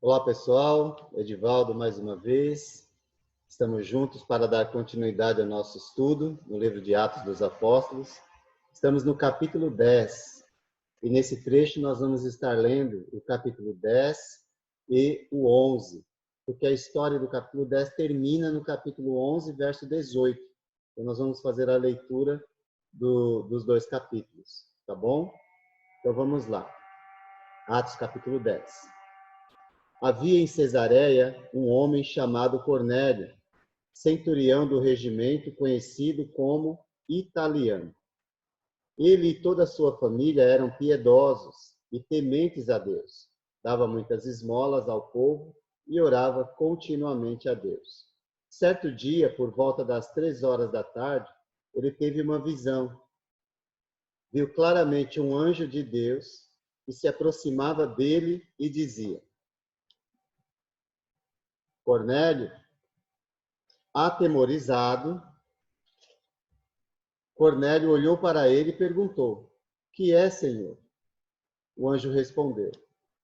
Olá, pessoal. Edivaldo, mais uma vez. Estamos juntos para dar continuidade ao nosso estudo no livro de Atos dos Apóstolos. Estamos no capítulo 10. E nesse trecho nós vamos estar lendo o capítulo 10 e o 11, porque a história do capítulo 10 termina no capítulo 11, verso 18. Então nós vamos fazer a leitura dos dois capítulos, tá bom? Então vamos lá. Atos capítulo 10. Havia em Cesareia um homem chamado Cornélio, centurião do regimento conhecido como Italiano. Ele e toda a sua família eram piedosos e tementes a Deus. Dava muitas esmolas ao povo e orava continuamente a Deus. Certo dia, por volta das 3 horas da tarde, ele teve uma visão. Viu claramente um anjo de Deus que se aproximava dele e dizia: Cornélio. Atemorizado, Cornélio olhou para ele e perguntou: Que é, Senhor? O anjo respondeu: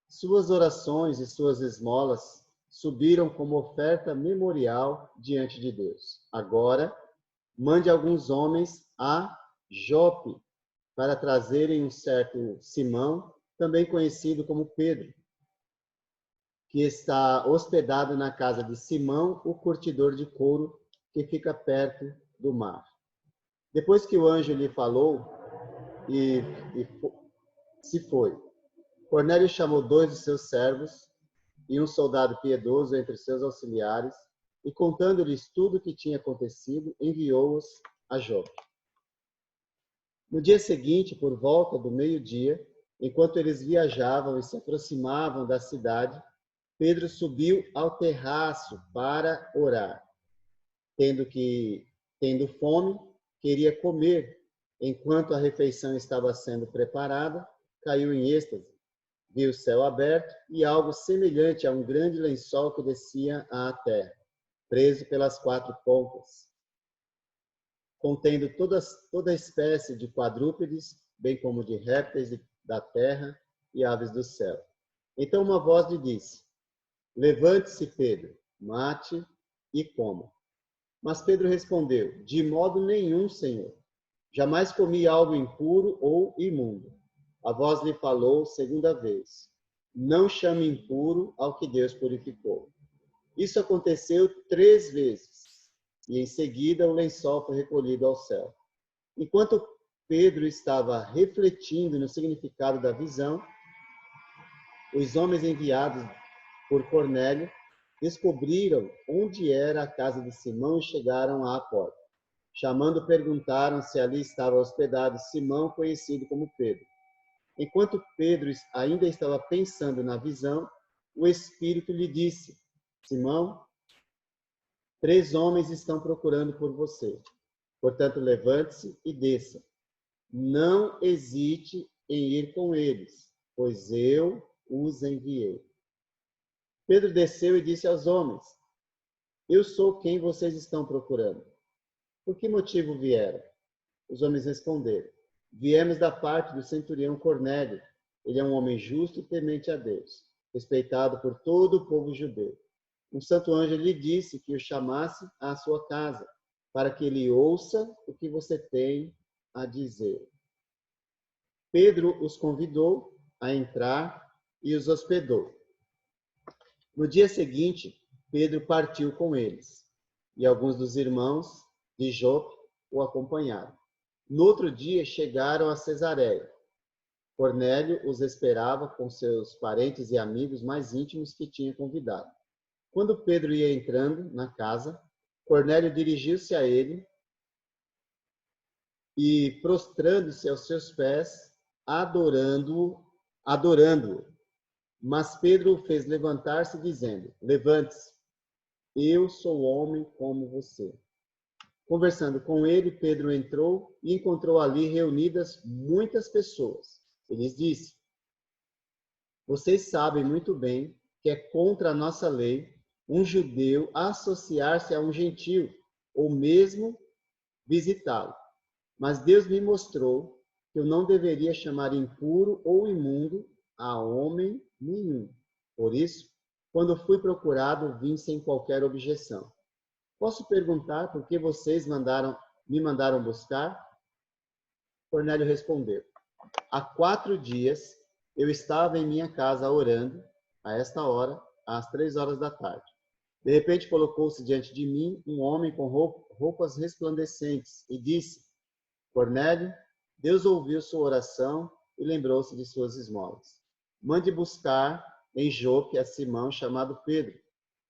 Suas orações e suas esmolas subiram como oferta memorial diante de Deus. Agora, mande alguns homens a Jope para trazerem um certo Simão, também conhecido como Pedro, que está hospedado na casa de Simão, o curtidor de couro, que fica perto do mar. Depois que o anjo lhe falou, e se foi. Cornélio chamou 2 de seus servos e um soldado piedoso entre seus auxiliares, e contando-lhes tudo o que tinha acontecido, enviou-os a Jope. No dia seguinte, por volta do meio-dia, enquanto eles viajavam e se aproximavam da cidade, Pedro subiu ao terraço para orar. Tendo fome, queria comer. Enquanto a refeição estava sendo preparada, caiu em êxtase. Viu o céu aberto e algo semelhante a um grande lençol que descia à terra, preso pelas 4 pontas, contendo toda espécie de quadrúpedes, bem como de répteis da terra e aves do céu. Então uma voz lhe disse: Levante-se, Pedro, mate e coma. Mas Pedro respondeu: De modo nenhum, Senhor. Jamais comi algo impuro ou imundo. A voz lhe falou segunda vez: Não chame impuro ao que Deus purificou. Isso aconteceu 3 vezes, e em seguida o lençol foi recolhido ao céu. Enquanto Pedro estava refletindo no significado da visão, os homens enviados por Cornélio descobriram onde era a casa de Simão e chegaram à porta. Chamando, perguntaram se ali estava hospedado Simão, conhecido como Pedro. Enquanto Pedro ainda estava pensando na visão, o Espírito lhe disse: Simão, 3 homens estão procurando por você. Portanto, levante-se e desça. Não hesite em ir com eles, pois eu os enviei. Pedro desceu e disse aos homens: Eu sou quem vocês estão procurando. Por que motivo vieram? Os homens responderam: Viemos da parte do centurião Cornélio. Ele é um homem justo e temente a Deus, respeitado por todo o povo judeu. Um santo anjo lhe disse que o chamasse à sua casa, para que ele ouça o que você tem a dizer. Pedro os convidou a entrar e os hospedou. No dia seguinte, Pedro partiu com eles, e alguns dos irmãos de Jope o acompanharam. No outro dia, chegaram a Cesareia. Cornélio os esperava com seus parentes e amigos mais íntimos que tinha convidado. Quando Pedro ia entrando na casa, Cornélio dirigiu-se a ele e, prostrando-se aos seus pés, adorando-o. Mas Pedro o fez levantar-se, dizendo: Levante-se, eu sou homem como você. Conversando com ele, Pedro entrou e encontrou ali reunidas muitas pessoas. Ele lhes disse: Vocês sabem muito bem que é contra a nossa lei um judeu associar-se a um gentio, ou mesmo visitá-lo. Mas Deus me mostrou que eu não deveria chamar impuro ou imundo a homem nenhum. Por isso, Quando fui procurado, vim sem qualquer objeção. Posso perguntar por que vocês me mandaram buscar? Cornélio respondeu: há 4 dias eu estava em minha casa orando, a esta hora, às 3 horas da tarde. De repente colocou-se diante de mim um homem com roupas resplandecentes e disse: Cornélio, Deus ouviu sua oração e lembrou-se de suas esmolas. Mande buscar em Jope a Simão, chamado Pedro.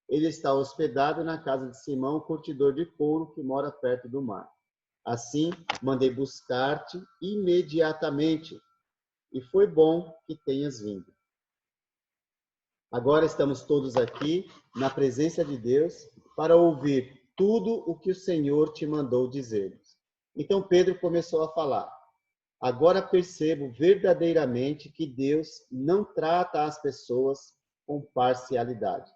Ele está hospedado na casa de Simão, o curtidor de couro, que mora perto do mar. Assim, mandei buscar-te imediatamente, e foi bom que tenhas vindo. Agora estamos todos aqui, na presença de Deus, para ouvir tudo o que o Senhor te mandou dizer-nos. Então Pedro começou a falar. Agora percebo verdadeiramente que Deus não trata as pessoas com parcialidade,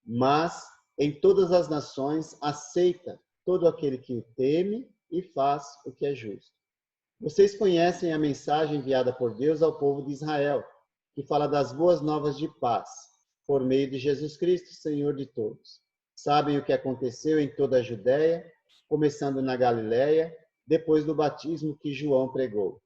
mas em todas as nações aceita todo aquele que o teme e faz o que é justo. Vocês conhecem a mensagem enviada por Deus ao povo de Israel, que fala das boas novas de paz, por meio de Jesus Cristo, Senhor de todos. Sabem o que aconteceu em toda a Judéia, começando na Galiléia, depois do batismo que João pregou.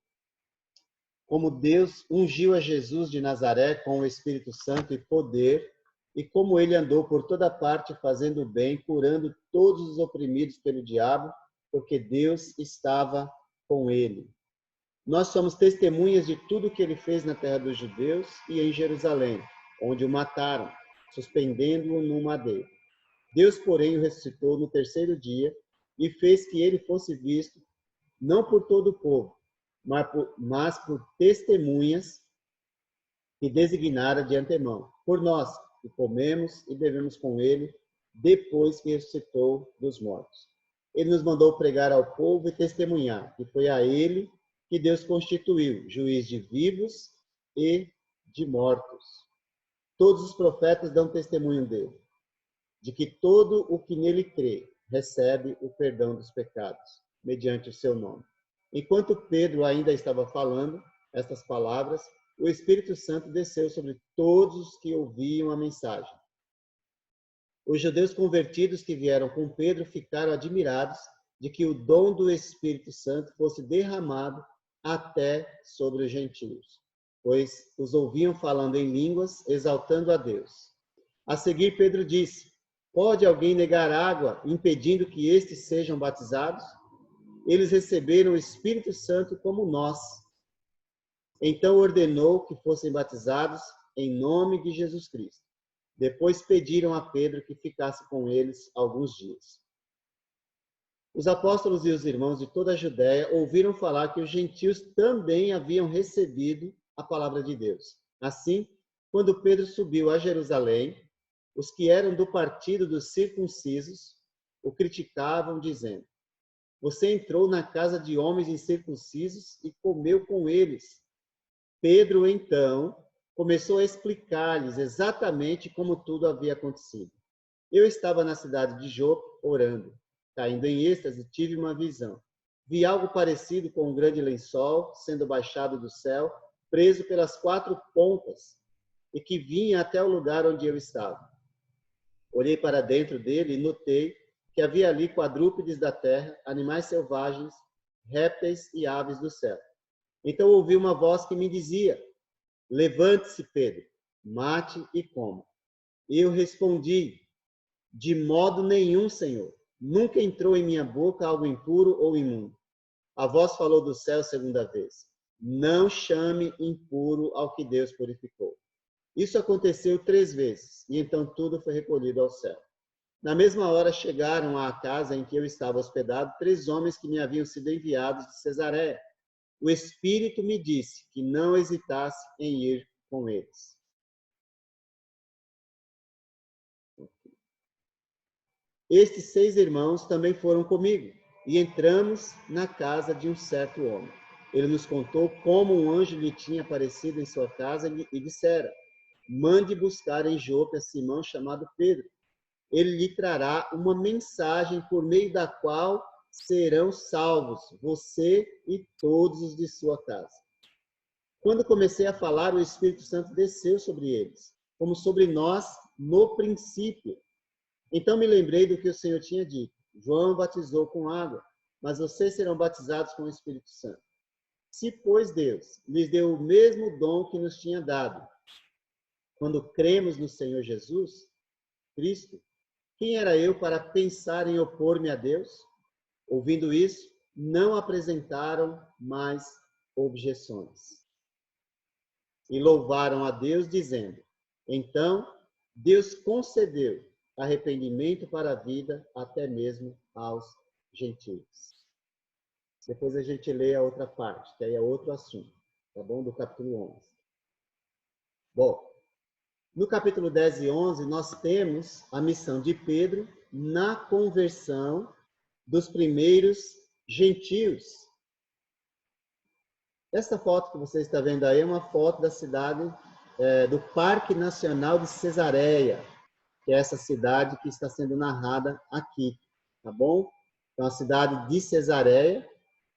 Como Deus ungiu a Jesus de Nazaré com o Espírito Santo e poder, e como ele andou por toda parte fazendo o bem, curando todos os oprimidos pelo diabo, porque Deus estava com ele. Nós somos testemunhas de tudo que ele fez na terra dos judeus e em Jerusalém, onde o mataram, suspendendo-o no madeiro. Deus, porém, o ressuscitou no 3º dia e fez que ele fosse visto, não por todo o povo, mas por testemunhas que designara de antemão, por nós, que comemos e bebemos com ele, depois que ressuscitou dos mortos. Ele nos mandou pregar ao povo e testemunhar, que foi a ele que Deus constituiu, juiz de vivos e de mortos. Todos os profetas dão testemunho dele, de que todo o que nele crê recebe o perdão dos pecados, mediante o seu nome. Enquanto Pedro ainda estava falando estas palavras, o Espírito Santo desceu sobre todos os que ouviam a mensagem. Os judeus convertidos que vieram com Pedro ficaram admirados de que o dom do Espírito Santo fosse derramado até sobre os gentios, pois os ouviam falando em línguas, exaltando a Deus. A seguir, Pedro disse: pode alguém negar água, impedindo que estes sejam batizados? Eles receberam o Espírito Santo como nós. Então ordenou que fossem batizados em nome de Jesus Cristo. Depois pediram a Pedro que ficasse com eles alguns dias. Os apóstolos e os irmãos de toda a Judéia ouviram falar que os gentios também haviam recebido a palavra de Deus. Assim, quando Pedro subiu a Jerusalém, os que eram do partido dos circuncisos o criticavam, dizendo: você entrou na casa de homens incircuncisos e comeu com eles. Pedro, então, começou a explicar-lhes exatamente como tudo havia acontecido. Eu estava na cidade de Jope, orando. Caindo em êxtase, tive uma visão. Vi algo parecido com um grande lençol sendo baixado do céu, preso pelas 4 pontas, e que vinha até o lugar onde eu estava. Olhei para dentro dele e notei que havia ali quadrúpedes da terra, animais selvagens, répteis e aves do céu. Então ouvi uma voz que me dizia: levante-se, Pedro, mate e coma. Eu respondi: de modo nenhum, Senhor. Nunca entrou em minha boca algo impuro ou imundo. A voz falou do céu segunda vez: não chame impuro ao que Deus purificou. Isso aconteceu 3 vezes, e então tudo foi recolhido ao céu. Na mesma hora chegaram à casa em que eu estava hospedado 3 homens que me haviam sido enviados de Cesareia. O Espírito me disse que não hesitasse em ir com eles. Estes 6 irmãos também foram comigo, e entramos na casa de um certo homem. Ele nos contou como um anjo lhe tinha aparecido em sua casa e dissera: mande buscar em Jope a Simão, chamado Pedro. Ele lhe trará uma mensagem por meio da qual serão salvos você e todos os de sua casa. Quando comecei a falar, o Espírito Santo desceu sobre eles. como sobre nós no princípio. Então me lembrei do que o Senhor tinha dito. João batizou com água, mas vocês serão batizados com o Espírito Santo. Se, pois, Deus lhes deu o mesmo dom que nos tinha dado, quando cremos no Senhor Jesus Cristo, quem era eu para pensar em opor-me a Deus? Ouvindo isso, não apresentaram mais objeções. E louvaram a Deus, dizendo: então, Deus concedeu arrependimento para a vida até mesmo aos gentios. Depois a gente lê a outra parte, que aí é outro assunto, tá bom? Do capítulo 11. Bom, no capítulo 10 e 11, nós temos a missão de Pedro na conversão dos primeiros gentios. Essa foto que você está vendo aí é uma foto da cidade do Parque Nacional de Cesareia, que é essa cidade que está sendo narrada aqui, tá bom? Então, a cidade de Cesareia,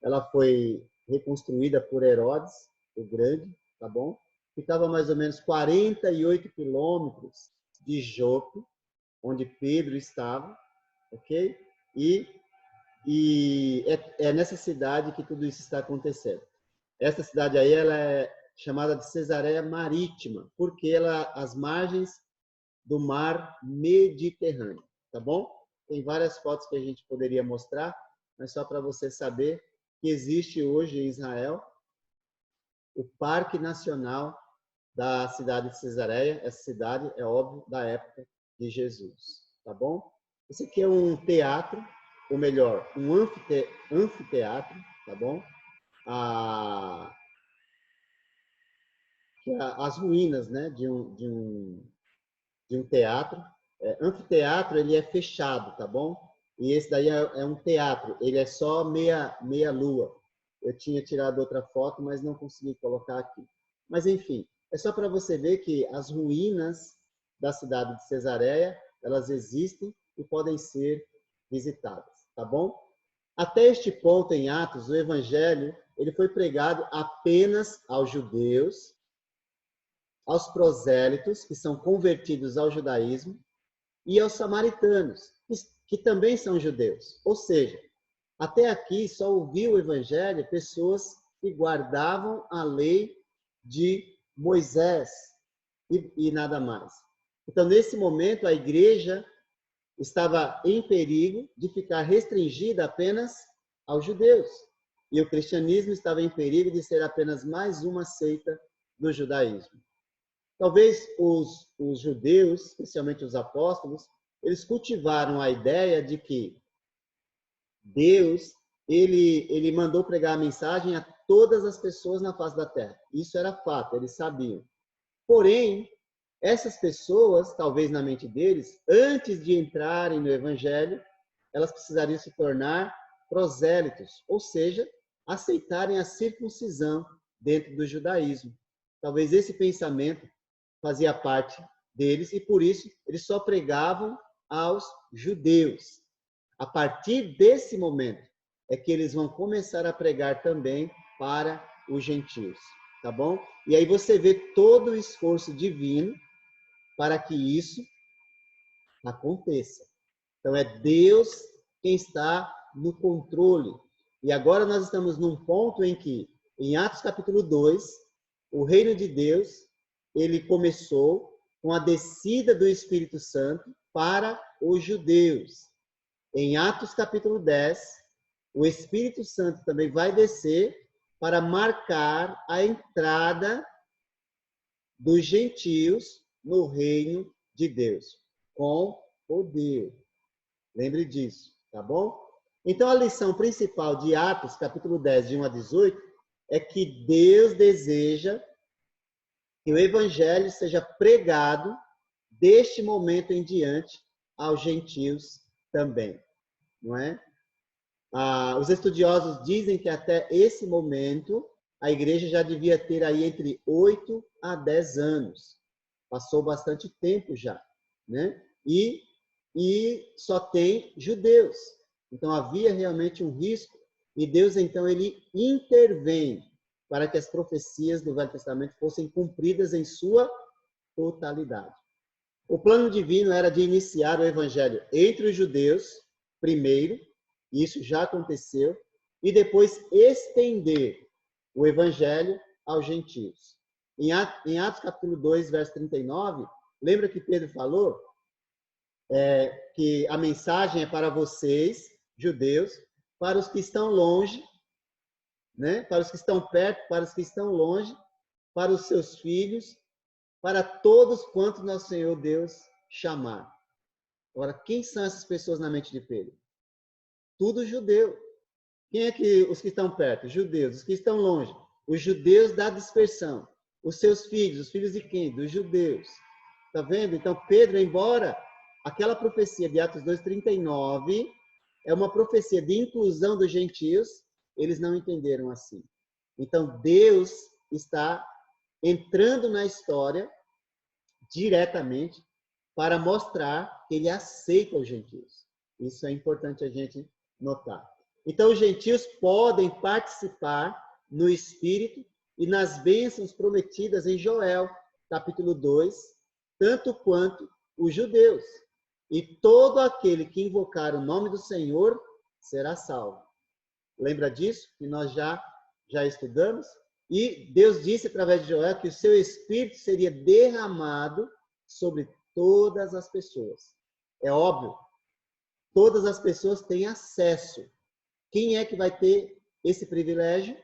ela foi reconstruída por Herodes, o Grande, tá bom? Ficava mais ou menos 48 quilômetros de Jope, onde Pedro estava, ok? E é nessa cidade que tudo isso está acontecendo. Essa cidade aí, ela é chamada de Cesareia Marítima, porque ela às margens do mar Mediterrâneo, tá bom? Tem várias fotos que a gente poderia mostrar, mas só para você saber que existe hoje em Israel o Parque Nacional da cidade de Cesareia. Essa cidade, é óbvio, da época de Jesus, tá bom? Esse aqui é um teatro, ou melhor, um anfiteatro, tá bom? As ruínas, né, de um teatro. Anfiteatro, ele é fechado, tá bom? E esse daí é um teatro, ele é só meia lua. Eu tinha tirado outra foto, mas não consegui colocar aqui. Mas, enfim, é só para você ver que as ruínas da cidade de Cesareia, elas existem e podem ser visitadas, tá bom? Até este ponto em Atos, o evangelho, ele foi pregado apenas aos judeus, aos prosélitos, que são convertidos ao judaísmo, e aos samaritanos, que também são judeus. Ou seja, até aqui só ouviu o evangelho pessoas que guardavam a lei de Moisés e nada mais. Então, nesse momento, a igreja estava em perigo de ficar restringida apenas aos judeus. E o cristianismo estava em perigo de ser apenas mais uma seita do judaísmo. Talvez os judeus, especialmente os apóstolos, eles cultivaram a ideia de que Deus, ele mandou pregar a mensagem a todas as pessoas na face da terra. Isso era fato, eles sabiam. Porém, essas pessoas, talvez na mente deles, antes de entrarem no evangelho, elas precisariam se tornar prosélitos, ou seja, aceitarem a circuncisão dentro do judaísmo. Talvez esse pensamento fazia parte deles e por isso eles só pregavam aos judeus. A partir desse momento é que eles vão começar a pregar também para os gentios, tá bom? E aí você vê todo o esforço divino para que isso aconteça. Então é Deus quem está no controle. E agora nós estamos num ponto em que, em Atos capítulo 2, o reino de Deus, ele começou com a descida do Espírito Santo para os judeus. Em Atos capítulo 10, o Espírito Santo também vai descer para marcar a entrada dos gentios no reino de Deus, com poder. Lembre disso, tá bom? Então, a lição principal de Atos, capítulo 10, de 1 a 18, é que Deus deseja que o evangelho seja pregado deste momento em diante aos gentios também, não é? Os estudiosos dizem que até esse momento a igreja já devia ter aí entre 8 a 10 anos. Passou bastante tempo já, né? E só tem judeus. Então havia realmente um risco e Deus então ele intervém para que as profecias do Velho Testamento fossem cumpridas em sua totalidade. O plano divino era de iniciar o evangelho entre os judeus, primeiro, isso já aconteceu, e depois estender o evangelho aos gentios. Em Atos capítulo 2, verso 39, lembra que Pedro falou que a mensagem é para vocês, judeus, para os que estão longe, né? Para os que estão perto, para os que estão longe, para os seus filhos, para todos quantos nosso Senhor Deus chamar. Agora, quem são essas pessoas na mente de Pedro? Tudo judeu. Quem é que os que estão perto? Judeus. Os que estão longe? Os judeus da dispersão. Os seus filhos. Os filhos de quem? Dos judeus. Está vendo? Então, Pedro, embora aquela profecia de Atos 2:39 é uma profecia de inclusão dos gentios, eles não entenderam assim. Então, Deus está entrando na história diretamente para mostrar que ele aceita os gentios. Isso é importante a gente notar. Então, os gentios podem participar no Espírito e nas bênçãos prometidas em Joel, capítulo 2, tanto quanto os judeus. E todo aquele que invocar o nome do Senhor será salvo. Lembra disso? Que nós já estudamos? E Deus disse através de Joel que o seu Espírito seria derramado sobre todas as pessoas. É óbvio, todas as pessoas têm acesso. Quem é que vai ter esse privilégio?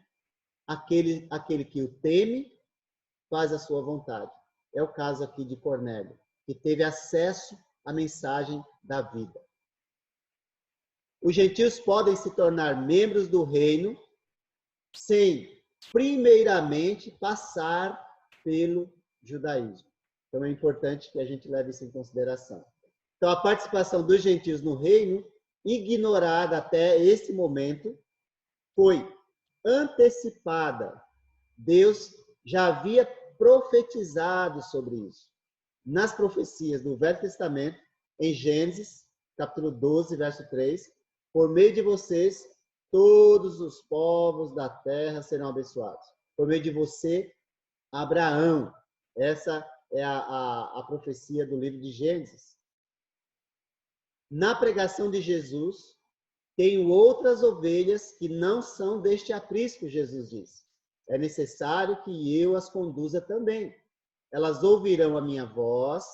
Aquele que o teme, faz a sua vontade. É o caso aqui de Cornélio, que teve acesso à mensagem da vida. Os gentios podem se tornar membros do reino sem, primeiramente, passar pelo judaísmo. Então, é importante que a gente leve isso em consideração. Então, a participação dos gentios no reino, ignorada até esse momento, foi antecipada. Deus já havia profetizado sobre isso. Nas profecias do Velho Testamento, em Gênesis, capítulo 12, verso 3, por meio de vocês, todos os povos da terra serão abençoados. Por meio de você, Abraão. Essa é a profecia do livro de Gênesis. Na pregação de Jesus, tenho outras ovelhas que não são deste aprisco, Jesus disse. É necessário que eu as conduza também. Elas ouvirão a minha voz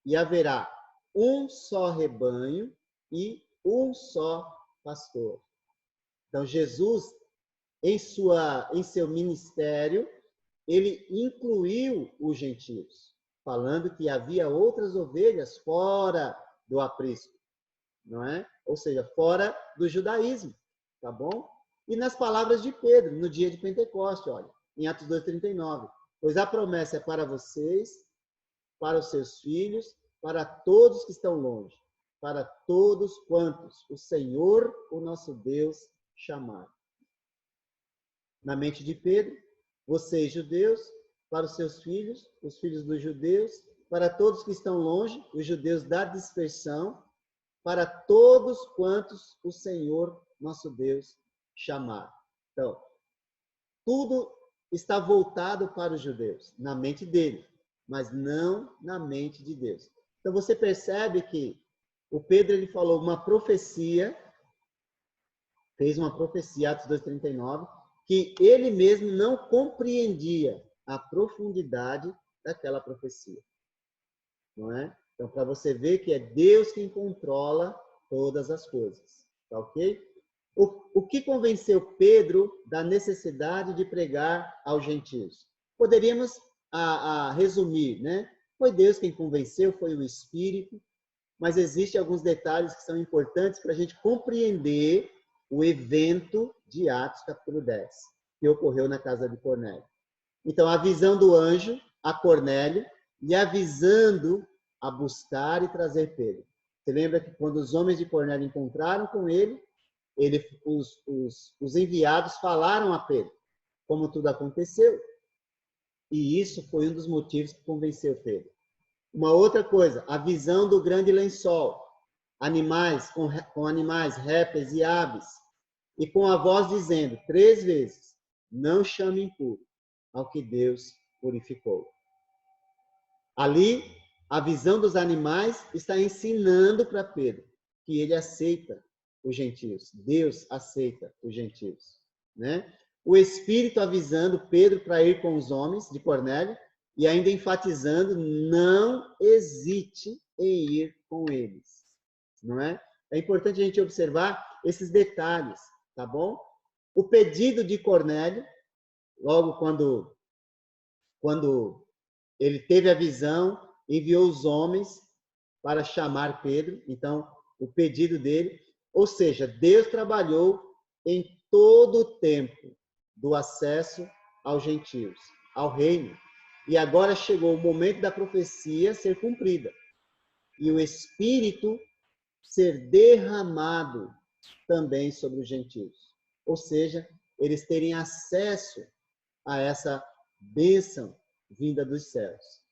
e haverá um só rebanho e um só pastor. Então, Jesus, em seu ministério, ele incluiu os gentios, falando que havia outras ovelhas fora do aprisco, não é? Ou seja, fora do judaísmo, tá bom? E nas palavras de Pedro, no dia de Pentecoste, olha, em Atos 2:39, pois a promessa é para vocês, para os seus filhos, para todos que estão longe, para todos quantos o Senhor, o nosso Deus, chamar. Na mente de Pedro, vocês, judeus, para os seus filhos, os filhos dos judeus, para todos que estão longe, os judeus da dispersão, para todos quantos o Senhor, nosso Deus, chamar. Então, tudo está voltado para os judeus, na mente dele, mas não na mente de Deus. Então, você percebe que o Pedro ele falou uma profecia, fez uma profecia, Atos 2:39, que ele mesmo não compreendia a profundidade daquela profecia. Não é? Então, para você ver que é Deus quem controla todas as coisas. Tá ok? O que convenceu Pedro da necessidade de pregar aos gentios? Poderíamos resumir, né? Foi Deus quem convenceu, foi o Espírito, mas existem alguns detalhes que são importantes para a gente compreender o evento de Atos, capítulo 10, que ocorreu na casa de Cornélio. Então, a visão do anjo a Cornélio, lhe avisando a buscar e trazer Pedro. Você lembra que quando os homens de Cornélio encontraram com ele, os enviados falaram a Pedro como tudo aconteceu. E isso foi um dos motivos que convenceu Pedro. Uma outra coisa, a visão do grande lençol. Animais, com animais, répteis e aves. E com a voz dizendo 3 vezes, não chame impuro ao que Deus purificou. Ali, a visão dos animais está ensinando para Pedro que ele aceita os gentios. Deus aceita os gentios, né? O Espírito avisando Pedro para ir com os homens de Cornélio e ainda enfatizando, não hesite em ir com eles, não é? É importante a gente observar esses detalhes, tá bom? O pedido de Cornélio, logo quando ele teve a visão, enviou os homens para chamar Pedro. Então, o pedido dele, ou seja, Deus trabalhou em todo o tempo do acesso aos gentios, ao reino. E agora chegou o momento da profecia ser cumprida. E o Espírito ser derramado também sobre os gentios. Ou seja, eles terem acesso a essa bênção vinda dos céus.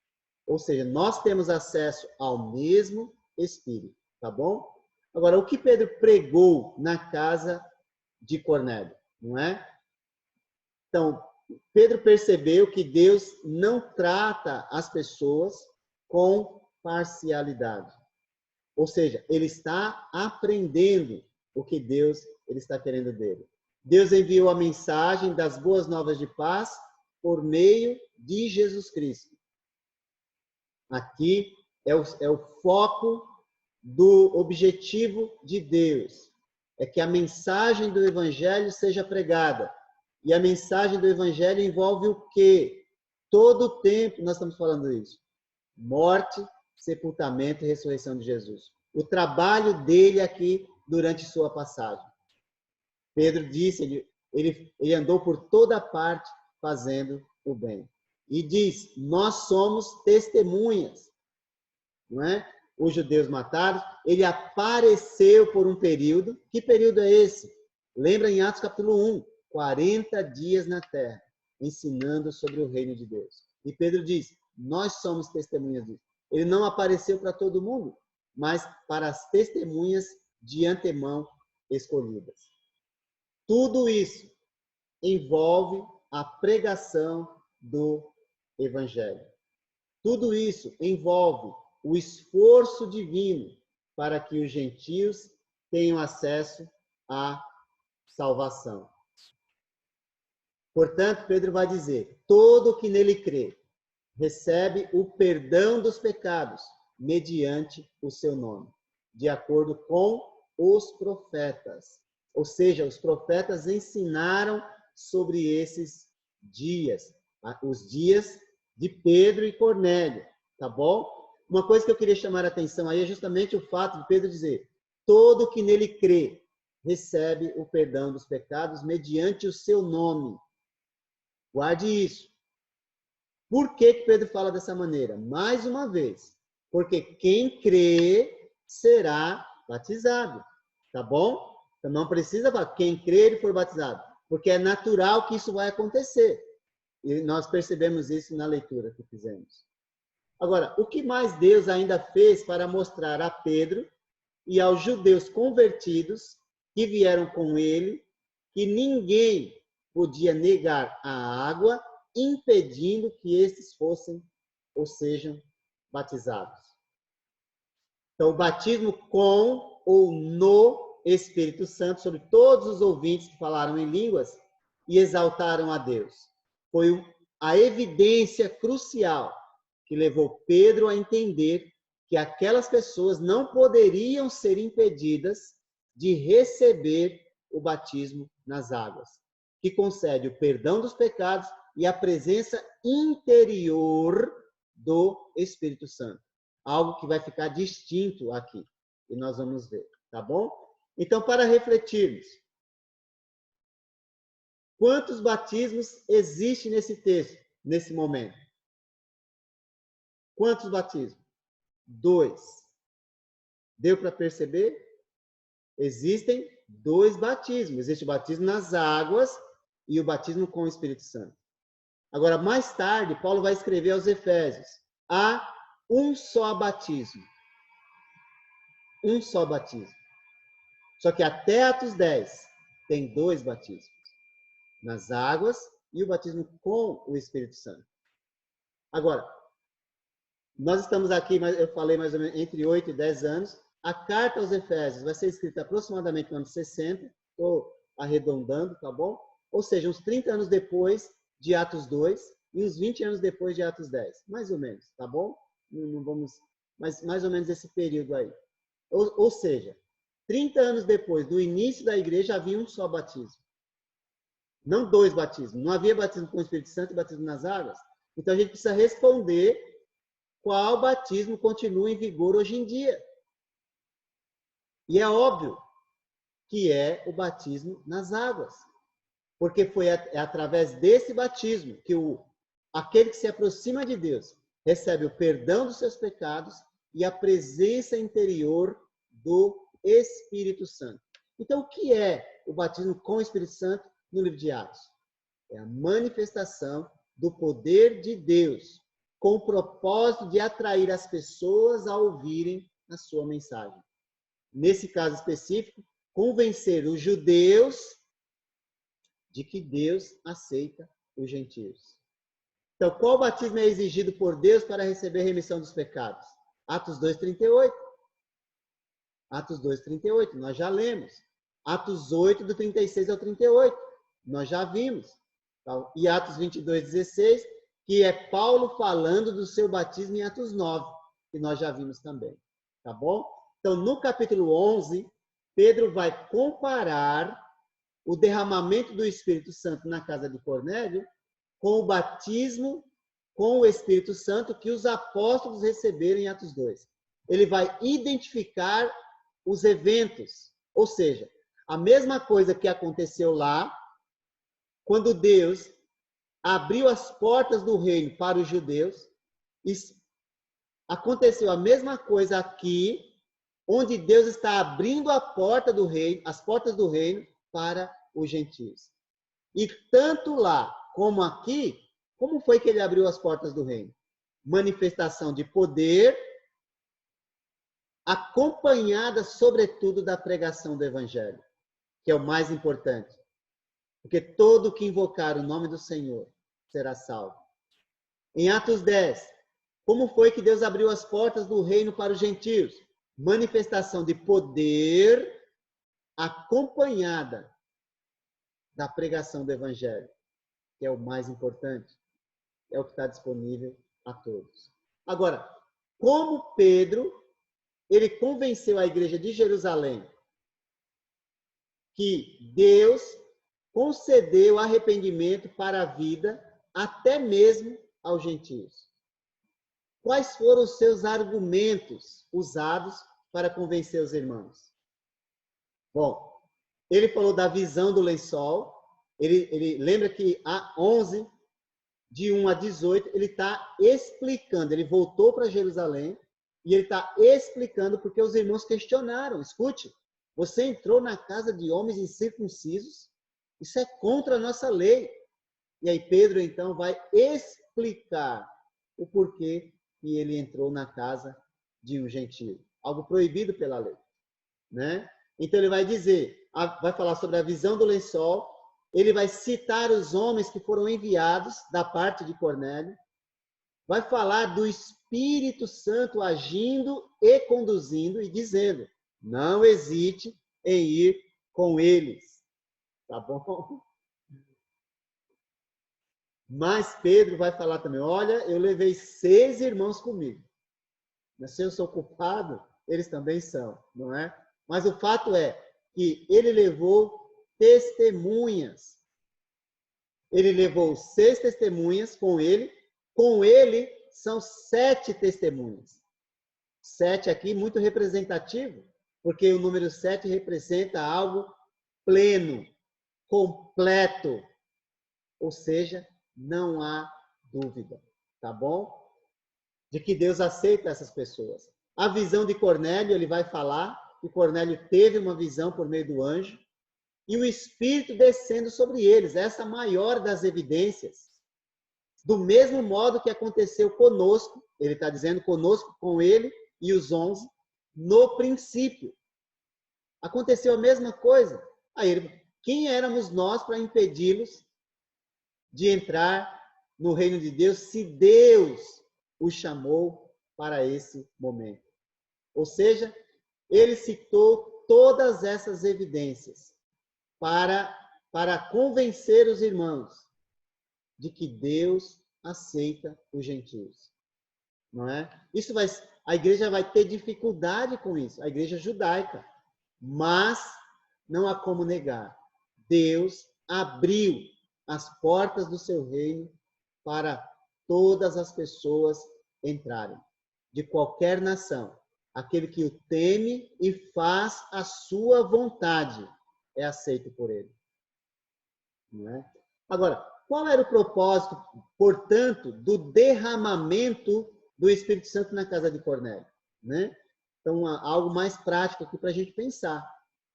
Ou seja, nós temos acesso ao mesmo Espírito, tá bom? Agora, o que Pedro pregou na casa de Cornélio, não é? Então, Pedro percebeu que Deus não trata as pessoas com parcialidade. Ou seja, ele está aprendendo o que Deus ele está querendo dele. Deus enviou a mensagem das boas novas de paz por meio de Jesus Cristo. Aqui é o foco do objetivo de Deus. É que a mensagem do Evangelho seja pregada. E a mensagem do Evangelho envolve o quê? Todo o tempo nós estamos falando isso. Morte, sepultamento e ressurreição de Jesus. O trabalho dele aqui durante sua passagem. Pedro disse, ele andou por toda parte fazendo o bem. E diz, nós somos testemunhas, não é? Os judeus mataram, ele apareceu por um período. Que período é esse? Lembra em Atos capítulo 1, 40 dias na terra, ensinando sobre o reino de Deus. E Pedro diz, nós somos testemunhas disso. Ele não apareceu para todo mundo, mas para as testemunhas de antemão escolhidas. Tudo isso envolve a pregação do Evangelho. Tudo isso envolve o esforço divino para que os gentios tenham acesso à salvação. Portanto, Pedro vai dizer, todo que nele crê recebe o perdão dos pecados mediante o seu nome, de acordo com os profetas. Ou seja, os profetas ensinaram sobre esses dias, os dias de Pedro e Cornélio, tá bom? Uma coisa que eu queria chamar a atenção aí é justamente o fato de Pedro dizer, todo que nele crê recebe o perdão dos pecados mediante o seu nome. Guarde isso. Por que Pedro fala dessa maneira? Mais uma vez, porque quem crê será batizado, tá bom? Então não precisa falar, quem crer e for batizado, porque é natural que isso vai acontecer. E nós percebemos isso na leitura que fizemos. Agora, o que mais Deus ainda fez para mostrar a Pedro e aos judeus convertidos que vieram com ele que ninguém podia negar a água, impedindo que estes fossem ou sejam batizados. Então, o batismo com ou no Espírito Santo sobre todos os ouvintes que falaram em línguas e exaltaram a Deus. Foi a evidência crucial que levou Pedro a entender que aquelas pessoas não poderiam ser impedidas de receber o batismo nas águas, que concede o perdão dos pecados e a presença interior do Espírito Santo. Algo que vai ficar distinto aqui. E nós vamos ver, tá bom? Então, para refletirmos, quantos batismos existem nesse texto, nesse momento? Quantos batismos? 2. Deu para perceber? Existem 2 batismos. Existe o batismo nas águas e o batismo com o Espírito Santo. Agora, mais tarde, Paulo vai escrever aos Efésios. Há um só batismo. Um só batismo. Só que até Atos 10 tem 2 batismos. Nas águas e o batismo com o Espírito Santo. Agora, Nós estamos aqui, eu falei mais ou menos, entre 8 e 10 anos. A carta aos Efésios vai ser escrita aproximadamente no ano 60, estou arredondando, tá bom? Ou seja, uns 30 anos depois de Atos 2 e uns 20 anos depois de Atos 10, mais ou menos, tá bom? Não vamos, mas mais ou menos esse período aí. Ou seja, 30 anos depois do início da igreja havia um só batismo. Não dois batismos. Não havia batismo com o Espírito Santo e batismo nas águas. Então a gente precisa responder qual batismo continua em vigor hoje em dia. E é óbvio que é o batismo nas águas. Porque foi através desse batismo que aquele que se aproxima de Deus recebe o perdão dos seus pecados e a presença interior do Espírito Santo. Então, o que é o batismo com o Espírito Santo no livro de Atos? É a manifestação do poder de Deus, com o propósito de atrair as pessoas a ouvirem a sua mensagem. Nesse caso específico, convencer os judeus de que Deus aceita os gentios. Então, qual batismo é exigido por Deus para receber remissão dos pecados? Atos 2:38. Atos 2:38, nós já lemos. Atos 8, do 36 ao 38, nós já vimos. E Atos 22:16, que é Paulo falando do seu batismo em Atos 9, que nós já vimos também. Tá bom? Então, no capítulo 11, Pedro vai comparar o derramamento do Espírito Santo na casa de Cornélio com o batismo com o Espírito Santo que os apóstolos receberam em Atos 2. Ele vai identificar os eventos, ou seja, a mesma coisa que aconteceu lá, quando Deus abriu as portas do reino para os judeus, aconteceu a mesma coisa aqui, onde Deus está abrindo a porta do reino, as portas do reino para os gentios. E tanto lá como aqui, como foi que ele abriu as portas do reino? Manifestação de poder, acompanhada, sobretudo, da pregação do evangelho, que é o mais importante. Porque todo que invocar o nome do Senhor será salvo. Em Atos 10, como foi que Deus abriu as portas do reino para os gentios? Manifestação de poder acompanhada da pregação do evangelho, que é o mais importante, é o que está disponível a todos. Agora, como Pedro, ele convenceu a igreja de Jerusalém que Deus concedeu arrependimento para a vida até mesmo aos gentios. Quais foram os seus argumentos usados para convencer os irmãos? Bom, ele falou da visão do lençol. Ele lembra que a 11, de 1 a 18, ele está explicando. Ele voltou para Jerusalém e ele está explicando porque os irmãos questionaram. Escute, você entrou na casa de homens incircuncisos? Isso é contra a nossa lei. E aí Pedro, então, vai explicar o porquê que ele entrou na casa de um gentio. Algo proibido pela lei, né? Então ele vai dizer, vai falar sobre a visão do lençol, ele vai citar os homens que foram enviados da parte de Cornélio, vai falar do Espírito Santo agindo e conduzindo e dizendo, não hesite em ir com eles. Tá bom? Mas Pedro vai falar também, olha, eu levei 6 irmãos comigo. Se eu sou culpado, eles também são, não é? Mas o fato é que ele levou testemunhas. Ele levou 6 testemunhas com ele. Com ele são 7 testemunhas. 7 aqui, muito representativo, porque o número 7 representa algo pleno, completo. Ou seja, não há dúvida, tá bom? De que Deus aceita essas pessoas. A visão de Cornélio, ele vai falar que Cornélio teve uma visão por meio do anjo e o Espírito descendo sobre eles, essa maior das evidências. Do mesmo modo que aconteceu conosco, ele está dizendo conosco, com ele e os 11, no princípio. Aconteceu a mesma coisa. Aí, quem éramos nós para impedi-los de entrar no reino de Deus, se Deus os chamou para esse momento. Ou seja, ele citou todas essas evidências para convencer os irmãos de que Deus aceita os gentios. Não é? A igreja vai ter dificuldade com isso, a igreja judaica. Mas não há como negar. Deus abriu as portas do seu reino para todas as pessoas entrarem, de qualquer nação. Aquele que o teme e faz a sua vontade é aceito por ele. Não é? Agora, qual era o propósito, portanto, do derramamento do Espírito Santo na casa de Cornélio? Né? Então, algo mais prático aqui para a gente pensar.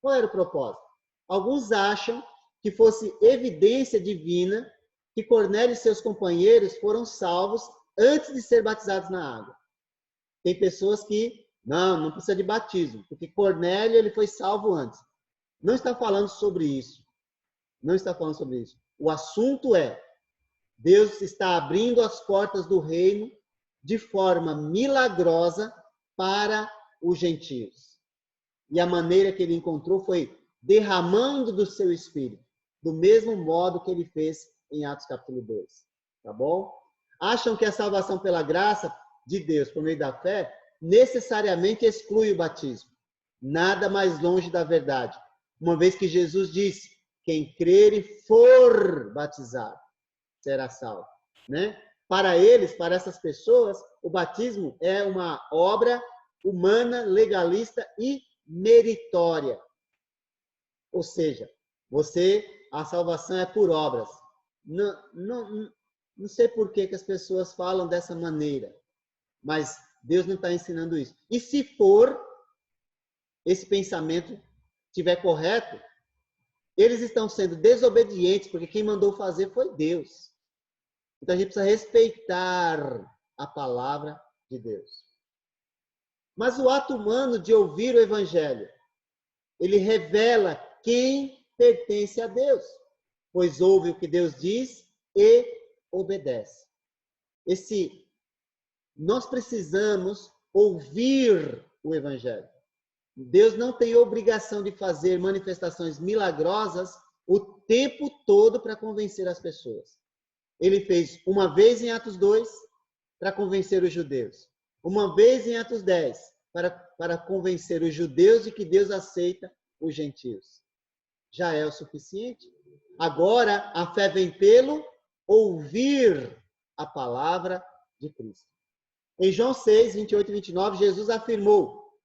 Qual era o propósito? Alguns acham que fosse evidência divina que Cornélio e seus companheiros foram salvos antes de ser batizados na água. Tem pessoas que, não precisa de batismo, porque Cornélio ele foi salvo antes. Não está falando sobre isso. Não está falando sobre isso. O assunto é, Deus está abrindo as portas do reino de forma milagrosa para os gentios. E a maneira que ele encontrou foi derramando do seu Espírito, do mesmo modo que ele fez em Atos capítulo 2. Tá bom? Acham que a salvação pela graça de Deus por meio da fé necessariamente exclui o batismo. Nada mais longe da verdade. Uma vez que Jesus disse, quem crer e for batizado será salvo. Né? Para eles, para essas pessoas, o batismo é uma obra humana, legalista e meritória. Ou seja, a salvação é por obras. Não sei por que as pessoas falam dessa maneira, mas Deus não está ensinando isso. E se for, esse pensamento estiver correto, eles estão sendo desobedientes, porque quem mandou fazer foi Deus. Então a gente precisa respeitar a palavra de Deus. Mas o ato humano de ouvir o evangelho, ele revela quem pertence a Deus, pois ouve o que Deus diz e obedece. Nós precisamos ouvir o evangelho. Deus não tem obrigação de fazer manifestações milagrosas o tempo todo para convencer as pessoas. Ele fez uma vez em Atos 2 para convencer os judeus. Uma vez em Atos 10 para convencer os judeus de que Deus aceita os gentios. Já é o suficiente. Agora, a fé vem pelo ouvir a palavra de Cristo. Em João 6, 28 e 29, Jesus afirmou,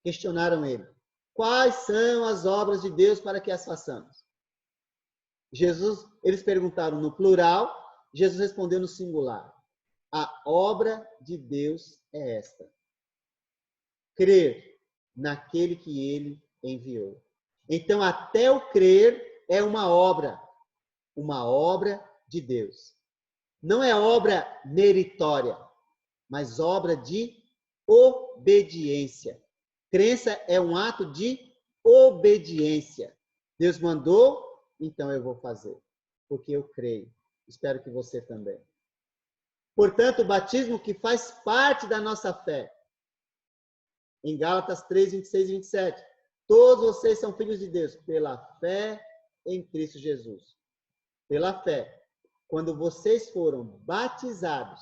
questionaram ele, quais são as obras de Deus para que as façamos? Eles perguntaram no plural, Jesus respondeu no singular. A obra de Deus é esta: crer naquele que ele enviou. Então, até o crer é uma obra de Deus. Não é obra meritória, mas obra de obediência. Crença é um ato de obediência. Deus mandou, então eu vou fazer, porque eu creio. Espero que você também. Portanto, o batismo que faz parte da nossa fé. Em Gálatas 3, 26 e 27. Todos vocês são filhos de Deus pela fé em Cristo Jesus. Pela fé. Quando vocês foram batizados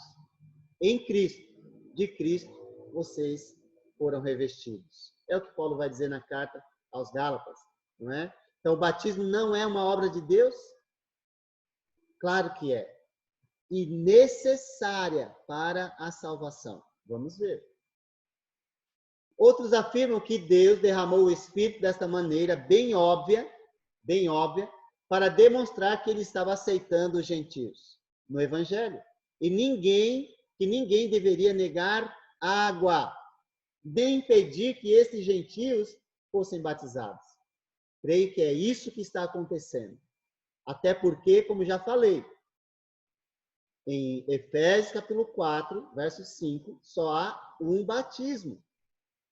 em Cristo, de Cristo, vocês foram revestidos. É o que Paulo vai dizer na carta aos Gálatas, não é? Então, o batismo não é uma obra de Deus? Claro que é. E necessária para a salvação. Vamos ver. Outros afirmam que Deus derramou o Espírito desta maneira bem óbvia, para demonstrar que ele estava aceitando os gentios no Evangelho. E ninguém deveria negar água, nem impedir que esses gentios fossem batizados. Creio que é isso que está acontecendo. Até porque, como já falei, em Efésios capítulo 4, verso 5, só há um batismo.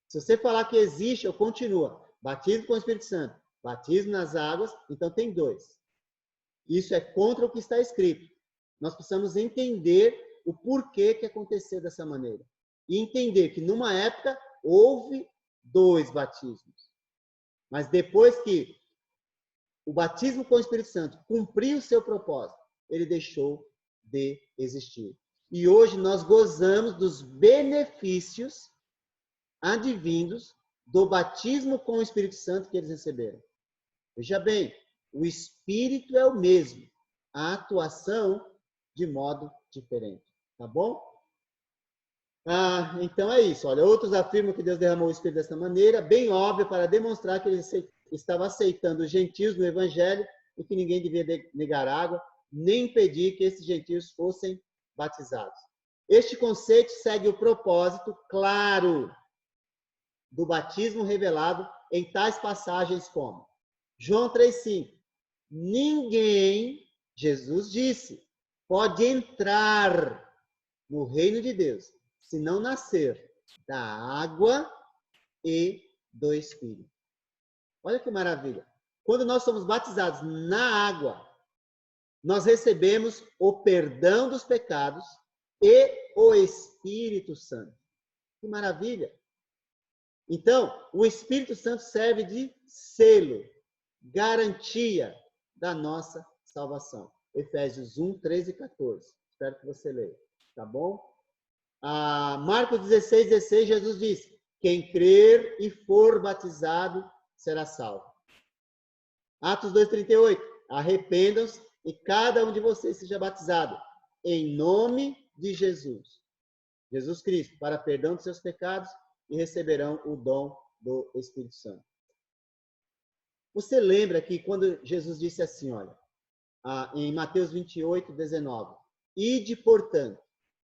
Se você falar que existe, ou continua, batismo com o Espírito Santo, batismo nas águas, então tem dois. Isso é contra o que está escrito. Nós precisamos entender o porquê que aconteceu dessa maneira. e entender que numa época houve 2 batismos. Mas depois que o batismo com o Espírito Santo cumpriu o seu propósito, ele deixou de existir. E hoje nós gozamos dos benefícios advindos do batismo com o Espírito Santo que eles receberam. Veja bem, o Espírito é o mesmo, a atuação de modo diferente. Tá bom? Então é isso. Olha, outros afirmam que Deus derramou o Espírito dessa maneira, bem óbvio, para demonstrar que ele estava aceitando os gentios no Evangelho e que ninguém devia negar água, nem impedir que esses gentios fossem batizados. Este conceito segue o propósito claro do batismo revelado em tais passagens como João 3,5. Ninguém, Jesus disse, pode entrar no reino de Deus se não nascer da água e do Espírito. Olha que maravilha. Quando nós somos batizados na água, nós recebemos o perdão dos pecados e o Espírito Santo. Que maravilha! Então, o Espírito Santo serve de selo, garantia da nossa salvação. Efésios 1, 13 e 14. Espero que você leia, tá bom? Marcos 16, 16, Jesus diz, quem crer e for batizado será salvo. Atos 2, 38, arrependam-se e cada um de vocês seja batizado em nome de Jesus. Jesus Cristo, para perdão dos seus pecados e receberão o dom do Espírito Santo. Você lembra que quando Jesus disse assim, olha, em Mateus 28, 19, ide, portanto,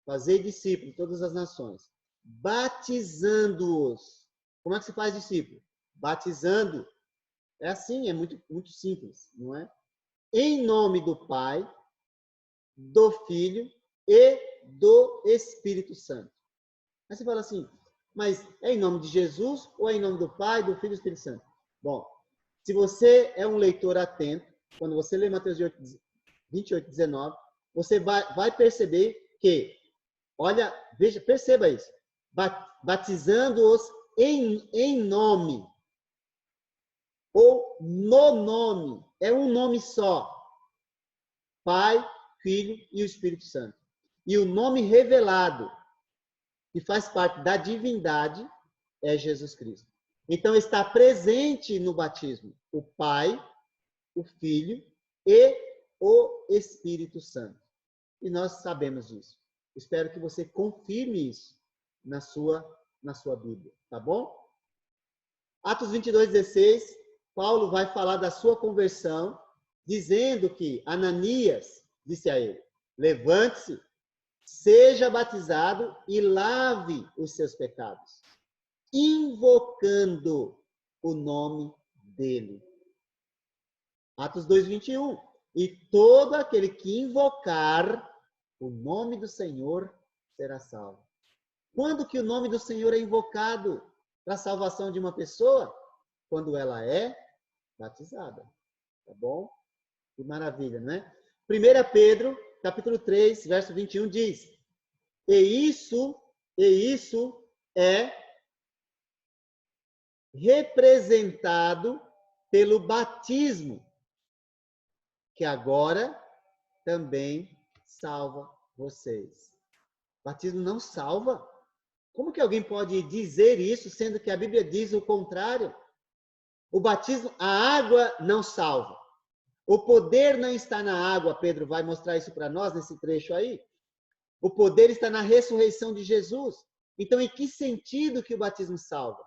fazei discípulos de todas as nações, batizando-os. Como é que se faz discípulo? Batizando. É assim, é muito, muito simples, não é? Em nome do Pai, do Filho e do Espírito Santo. Aí você fala assim, mas é em nome de Jesus ou é em nome do Pai, do Filho e do Espírito Santo? Bom, se você é um leitor atento, quando você lê Mateus 28, 19, você vai perceber que, olha, veja, perceba isso, batizando-os em nome, ou no nome, é um nome só, Pai, Filho e o Espírito Santo. E o nome revelado, que faz parte da divindade, é Jesus Cristo. Então, está presente no batismo o Pai, o Filho e o Espírito Santo. E nós sabemos disso. Espero que você confirme isso na sua Bíblia, tá bom? Atos 22, 16, Paulo vai falar da sua conversão, dizendo que Ananias disse a ele, levante-se, seja batizado e lave os seus pecados, invocando o nome dele. Atos 2, 21. E todo aquele que invocar o nome do Senhor será salvo. Quando que o nome do Senhor é invocado para a salvação de uma pessoa? Quando ela é batizada. Tá bom? Que maravilha, não é? 1 Pedro, capítulo 3, verso 21 diz, e isso é representado pelo batismo, que agora também salva vocês. Batismo não salva? Como que alguém pode dizer isso, sendo que a Bíblia diz o contrário? O batismo, a água não salva. O poder não está na água, Pedro vai mostrar isso para nós nesse trecho aí. O poder está na ressurreição de Jesus. Então, em que sentido que o batismo salva?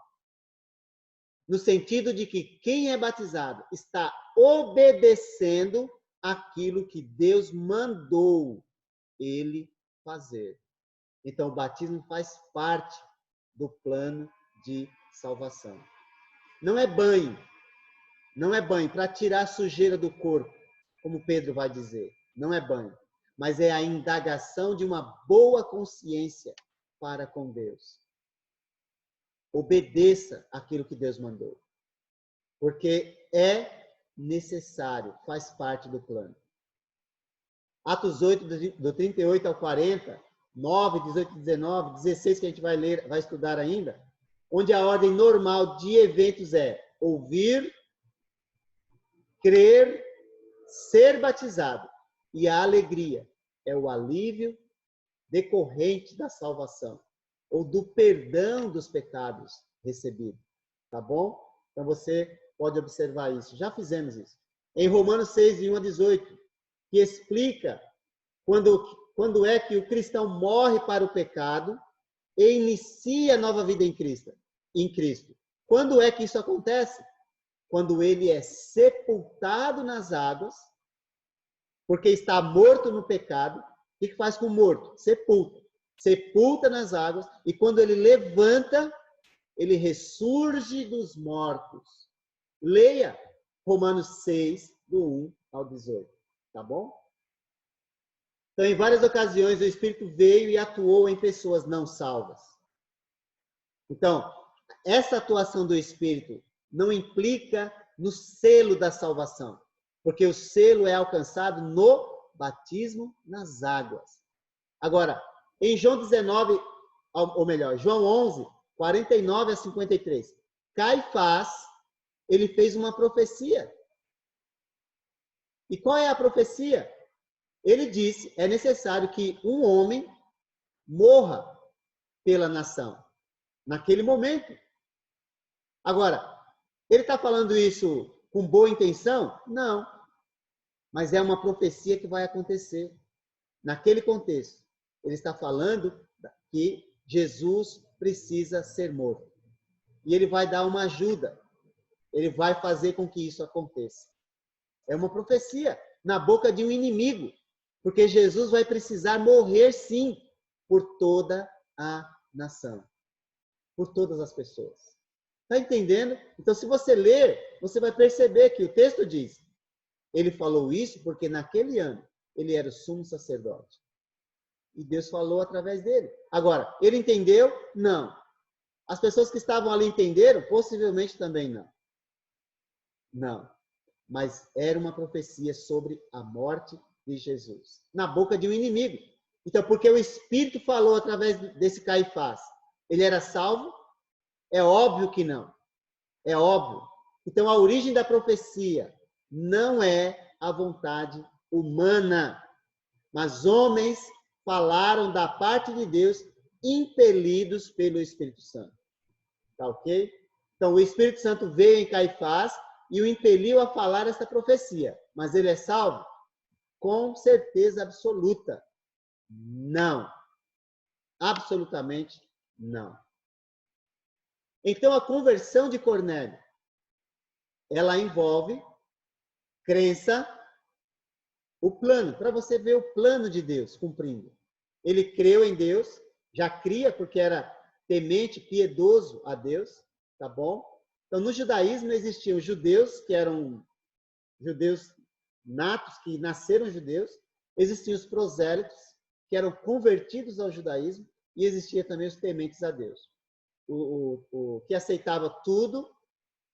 No sentido de que quem é batizado está obedecendo aquilo que Deus mandou ele fazer. Então, o batismo faz parte do plano de salvação. Não é banho para tirar a sujeira do corpo, como Pedro vai dizer. Não é banho, mas é a indagação de uma boa consciência para com Deus. Obedeça aquilo que Deus mandou, porque é necessário, faz parte do plano. Atos 8, do 38 ao 40, 9, 18, 19, 16, que a gente vai ler, vai estudar ainda, onde a ordem normal de eventos é ouvir, crer, ser batizado. E a alegria é o alívio decorrente da salvação, ou do perdão dos pecados recebido. Tá bom? Então você pode observar isso. Já fizemos isso. Em Romanos 6, de 1 a 18, que explica quando é que o cristão morre para o pecado e inicia a nova vida em Cristo. Quando é que isso acontece? Quando ele é sepultado nas águas, porque está morto no pecado. O que faz com o morto? Sepulta. Sepulta nas águas, e quando ele levanta, ele ressurge dos mortos. Leia Romanos 6, do 1 ao 18. Tá bom? Então, em várias ocasiões, o Espírito veio e atuou em pessoas não salvas. Então, essa atuação do Espírito não implica no selo da salvação, porque o selo é alcançado no batismo nas águas. Agora, em João 19, ou melhor, João 11, 49 a 53, Caifás, ele fez uma profecia. E qual é a profecia? Ele disse, é necessário que um homem morra pela nação, naquele momento. Agora, ele está falando isso com boa intenção? Não. Mas é uma profecia que vai acontecer. Naquele contexto, ele está falando que Jesus precisa ser morto. E ele vai dar uma ajuda. Ele vai fazer com que isso aconteça. É uma profecia na boca de um inimigo. Porque Jesus vai precisar morrer, sim, por toda a nação. Por todas as pessoas. Está entendendo? Então, se você ler, você vai perceber que o texto diz, ele falou isso porque naquele ano ele era o sumo sacerdote. E Deus falou através dele. Agora, ele entendeu? Não. As pessoas que estavam ali entenderam? Possivelmente também não. Não. Mas era uma profecia sobre a morte de Jesus. Na boca de um inimigo. Então, porque o Espírito falou através desse Caifás, ele era salvo? É óbvio que não. É óbvio. Então, a origem da profecia não é a vontade humana, mas homens falaram da parte de Deus, impelidos pelo Espírito Santo. Tá ok? Então, o Espírito Santo veio em Caifás e o impeliu a falar essa profecia. Mas ele é salvo? Com certeza absoluta. Não. Absolutamente não. Então, a conversão de Cornélio, ela envolve crença, o plano, para você ver o plano de Deus cumprindo. Ele creu em Deus, já cria porque era temente, piedoso a Deus, tá bom? Então, no judaísmo existiam judeus, que eram judeus natos, que nasceram judeus, existiam os prosélitos, que eram convertidos ao judaísmo, e existia também os tementes a Deus. O que aceitava todo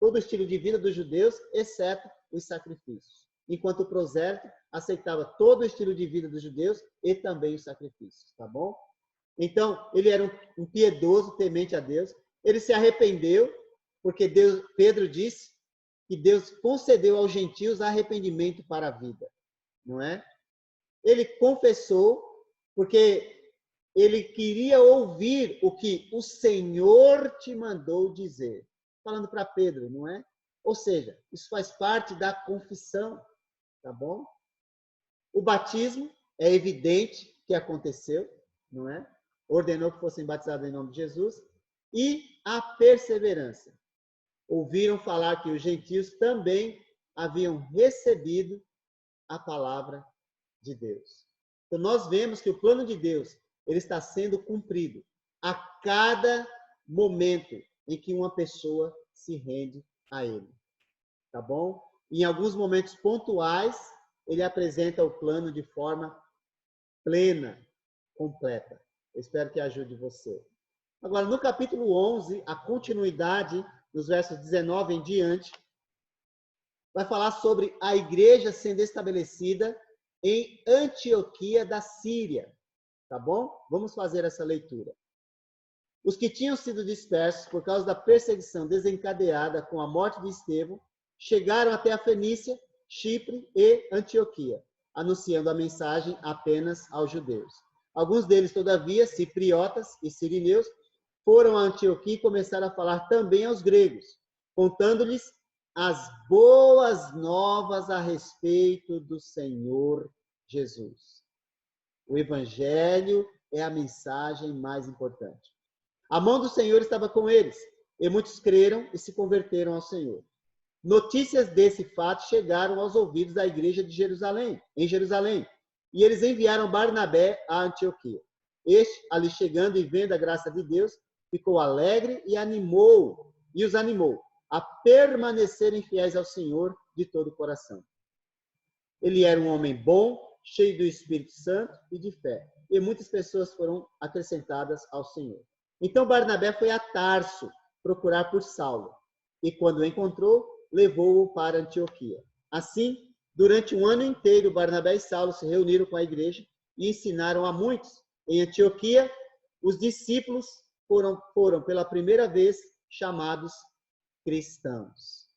o estilo de vida dos judeus, exceto os sacrifícios. Enquanto o prosélito aceitava todo o estilo de vida dos judeus e também os sacrifícios, tá bom? Então, ele era um piedoso, temente a Deus. Ele se arrependeu, porque Pedro disse que Deus concedeu aos gentios arrependimento para a vida, não é? Ele confessou, porque ele queria ouvir o que o Senhor te mandou dizer. Falando para Pedro, não é? Ou seja, isso faz parte da confissão, tá bom? O batismo é evidente que aconteceu, não é? Ordenou que fossem batizados em nome de Jesus. E a perseverança. Ouviram falar que os gentios também haviam recebido a palavra de Deus. Então, nós vemos que o plano de Deus ele está sendo cumprido a cada momento em que uma pessoa se rende a ele. Tá bom? Em alguns momentos pontuais, ele apresenta o plano de forma plena, completa. Eu espero que ajude você. Agora, no capítulo 11, a continuidade, nos versos 19 em diante, vai falar sobre a igreja sendo estabelecida em Antioquia da Síria. Tá bom? Vamos fazer essa leitura. Os que tinham sido dispersos por causa da perseguição desencadeada com a morte de Estevão chegaram até a Fenícia, Chipre e Antioquia, anunciando a mensagem apenas aos judeus. Alguns deles, todavia, cipriotas e sirineus, foram a Antioquia e começaram a falar também aos gregos, contando-lhes as boas novas a respeito do Senhor Jesus. O Evangelho é a mensagem mais importante. A mão do Senhor estava com eles, e muitos creram e se converteram ao Senhor. Notícias desse fato chegaram aos ouvidos da igreja de Jerusalém, em Jerusalém, e eles enviaram Barnabé a Antioquia. Este, ali chegando e vendo a graça de Deus, ficou alegre e os animou a permanecerem fiéis ao Senhor de todo o coração. Ele era um homem bom, cheio do Espírito Santo e de fé, e muitas pessoas foram acrescentadas ao Senhor. Então Barnabé foi a Tarso procurar por Saulo, e quando o encontrou, levou-o para Antioquia. Assim, durante um ano inteiro, Barnabé e Saulo se reuniram com a igreja e ensinaram a muitos. Em Antioquia, os discípulos foram pela primeira vez chamados cristãos.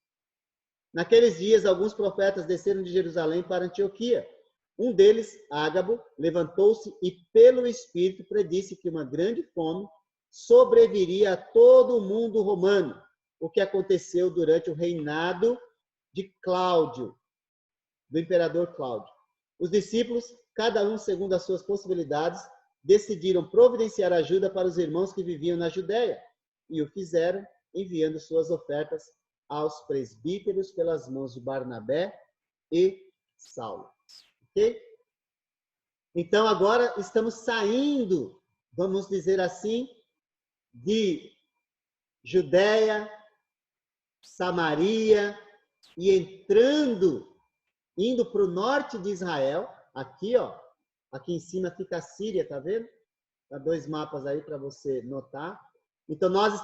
Naqueles dias, alguns profetas desceram de Jerusalém para Antioquia. Um deles, Ágabo, levantou-se e, pelo Espírito, predisse que uma grande fome sobreviria a todo o mundo romano, o que aconteceu durante o reinado de Cláudio, do imperador Cláudio. Os discípulos, cada um segundo as suas possibilidades, decidiram providenciar ajuda para os irmãos que viviam na Judéia, e o fizeram enviando suas ofertas aos presbíteros pelas mãos de Barnabé e Saulo. Ok? Então, agora estamos saindo, vamos dizer assim, de Judéia, Samaria e indo para o norte de Israel, aqui, ó, aqui em cima fica a Síria, tá vendo? Tá 2 mapas aí para você notar. Então, nós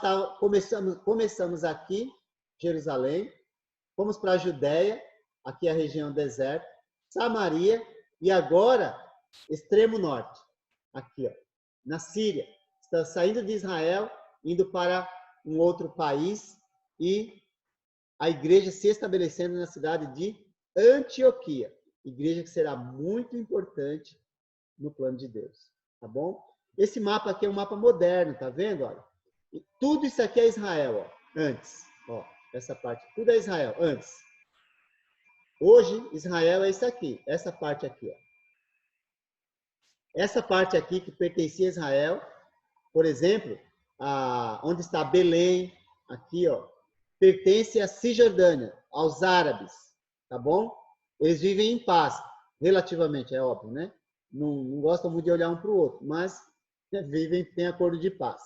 começamos aqui, Jerusalém, fomos para a Judéia, aqui a região deserta, Samaria, e agora, extremo norte, aqui, ó, na Síria. Está saindo de Israel, indo para um outro país, e a igreja se estabelecendo na cidade de Antioquia, igreja que será muito importante no plano de Deus, tá bom? Esse mapa aqui é um mapa moderno, tá vendo? Olha, e tudo isso aqui é Israel, ó, antes, ó, essa parte, tudo é Israel, antes. Hoje, Israel é isso aqui, essa parte aqui, ó. Essa parte aqui que pertencia a Israel, por exemplo, onde está Belém, aqui, ó, pertence à Cisjordânia, aos árabes, tá bom? Eles vivem em paz, relativamente, é óbvio, né? Não gostam muito de olhar um para o outro, mas vivem, têm acordo de paz.